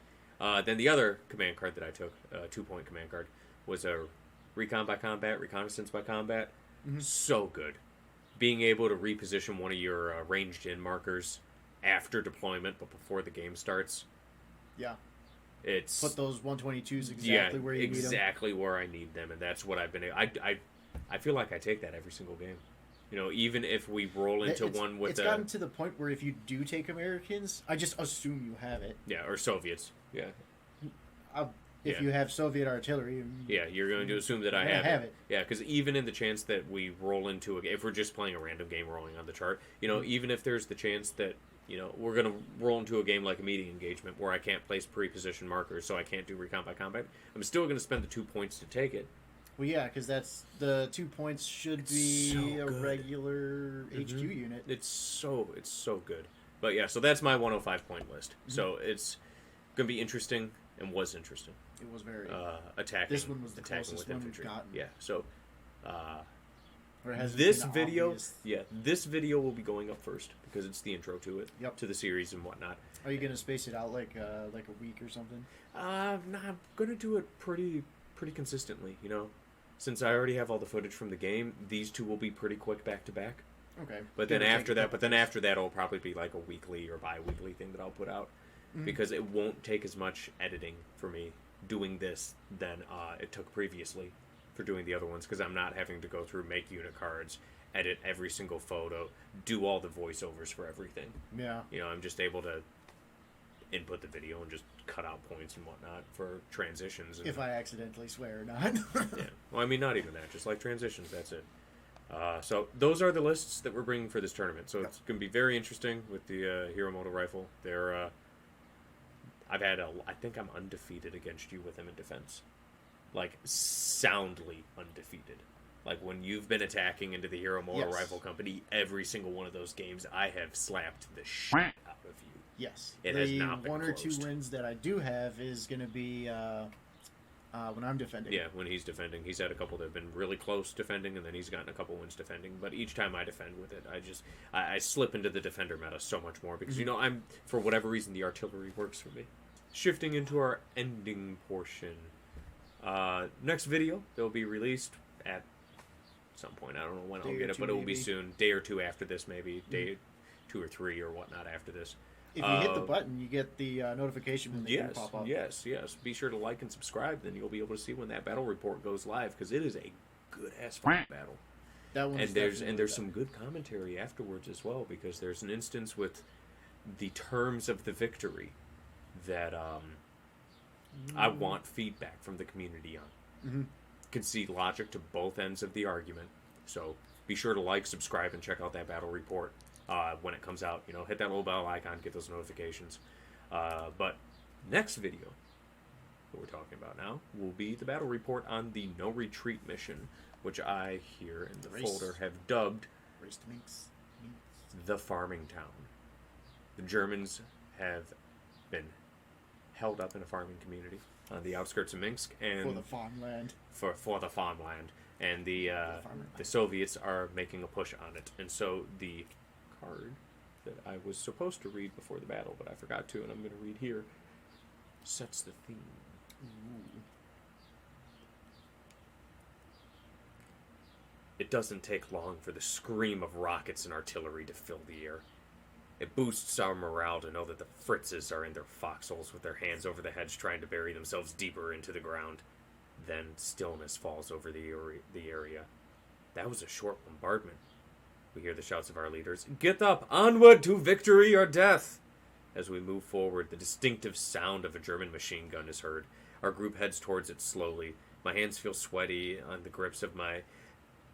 Then the other command card that I took, 2-point command card, was a recon by combat, reconnaissance by combat. So good. Being able to reposition one of your ranged in markers after deployment, but before the game starts. Yeah. It's Put those 122s exactly where you need them. exactly where I need them, and that's what I've been. I feel like I take that every single game. You know, even if we roll into one with it's gotten to the point where if you do take Americans, I just assume you have it. yeah, or Soviets. Yeah. If Yeah. you have Soviet artillery, Yeah, you're going to assume that I You're have, gonna have it. Yeah, because even in the chance that we roll into a game, if we're just playing a random game rolling on the chart, you know, even if there's the chance that, you know, we're going to roll into a game like a meeting engagement where I can't place pre-position markers, so I can't do recon by combat, I'm still going to spend the 2 points to take it. well, yeah, because that's the 2 points should be so a good. regular HQ unit. It's so good. But yeah, so that's my 105 point list. So it's going to be interesting and was interesting. It was very. Attacking. This one was the attacking closest with one we've infantry. gotten. Yeah. So or has this been video, obvious. this video will be going up first because it's the intro to it, Yep. to the series and whatnot. Are you gonna space it out like a week or something? Nah, I'm gonna do it pretty consistently. You know, since I already have all the footage from the game, these two will be pretty quick back to back. Okay. But then after that, it'll probably be like a weekly or bi-weekly thing that I'll put out because it won't take as much editing for me doing this than it took previously for doing the other ones because I'm not having to go through make unit cards, edit every single photo, do all the voiceovers for everything. Yeah. You know, I'm just able to input the video and just cut out points and whatnot for transitions. And, If I accidentally swear or not. yeah. Well, I mean, not even that. Just like transitions. That's it. So those are the lists that we're bringing for this tournament. So it's going to be very interesting with the Hero Moto Rifle. They're, I think I'm undefeated against you with them in defense. Like, soundly undefeated. Like, when you've been attacking into the Hero Moto Rifle Company, every single one of those games, I have slapped the shit out of you. Yes. It the has not been one or two closed. wins that I do have is going to be when I'm defending. Yeah, when he's defending. He's had a couple that have been really close defending, and then he's gotten a couple wins defending. But each time I defend with it, I slip into the defender meta so much more because, you know, for whatever reason, the artillery works for me. Shifting into our ending portion. Next video, they'll be released at some point. I don't know when I'll get it, but it will be soon. Day or two after this, maybe. Day 2 or 3 or whatnot after this. If you hit the button, you get the notification when they do pop up. Yes. Be sure to like and subscribe, then you'll be able to see when that battle report goes live, because it is a good-ass battle. That one's And there's definitely some good commentary afterwards as well, because there's an instance with the terms of the victory that I want feedback from the community on. Can see logic to both ends of the argument. So be sure to like, subscribe, and check out that battle report when it comes out. You know, hit that little bell icon, get those notifications. But next video that we're talking about now will be the battle report on the No Retreat mission, which I here in the folder have dubbed Race to Minsk. the Farming Town. The Germans have been held up in a farming community on the outskirts of Minsk, and For the farmland. for the farmland, and the Soviets are making a push on it. And so the card that I was supposed to read before the battle, but I forgot to, and I'm going to read here, sets the theme. It doesn't take long for the scream of rockets and artillery to fill the air. It boosts our morale to know that the Fritzes are in their foxholes with their hands over the hedge trying to bury themselves deeper into the ground. Then stillness falls over the area. That was a short bombardment. We hear the shouts of our leaders, "Get up! Onward to victory or death!" As we move forward, the distinctive sound of a German machine gun is heard. Our group heads towards it slowly. My hands feel sweaty on the grips of my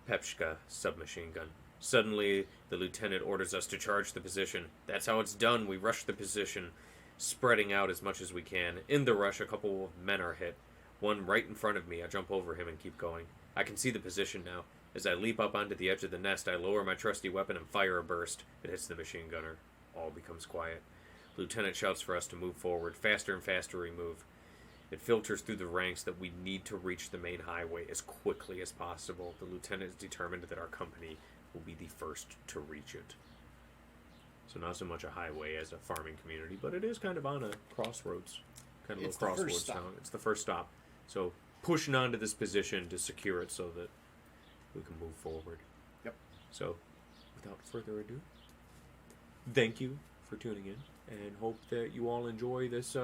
Pepshka submachine gun. Suddenly, the lieutenant orders us to charge the position. That's how it's done. We rush the position, spreading out as much as we can. In the rush, a couple of men are hit. One right in front of me. I jump over him and keep going. I can see the position now. As I leap up onto the edge of the nest, I lower my trusty weapon and fire a burst. It hits the machine gunner. All becomes quiet. Lieutenant shouts for us to move forward. Faster and faster we move. It filters through the ranks that we need to reach the main highway as quickly as possible. The lieutenant is determined that our company will be the first to reach it. So not so much a highway as a farming community, but it is kind of on a crossroads. Kind of It's a the first crossroads stop. town. It's the first stop. So pushing on to this position to secure it so that we can move forward. Yep. So without further ado, thank you for tuning in, and hope that you all enjoy this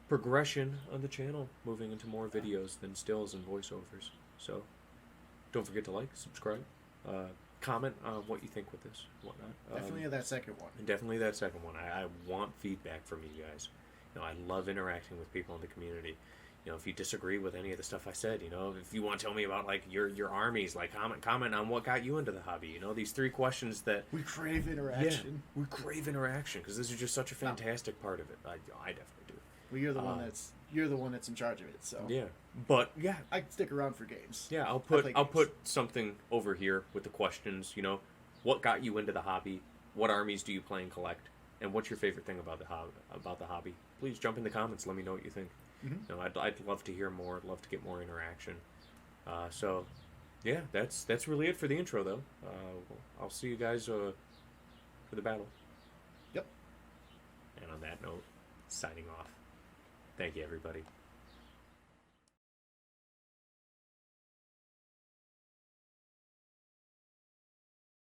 progression on the channel, moving into more videos than stills and voiceovers. So don't forget to like, subscribe, comment on what you think with this, whatnot. Definitely that second one. And definitely that second one. I want feedback from you guys. You know, I love interacting with people in the community. You know, if you disagree with any of the stuff I said, you know, if you want to tell me about like your armies, like comment on what got you into the hobby. You know, these 3 questions that We crave interaction. yeah, we crave interaction because this is just such a fantastic part of it. I definitely do. Well, you're the one that's in charge of it, so Yeah, but yeah, I stick around for games. yeah. I'll play games. put something over here with the questions. You know, what got you into the hobby? What armies do you play and collect? And what's your favorite thing about the hobby? Please jump in the comments. Let me know what you think. Mm-hmm. You know, I'd love to hear more. I'd love to get more interaction. So, yeah, that's really it for the intro, though. I'll see you guys for the battle. Yep. And on that note, signing off. Thank you, everybody.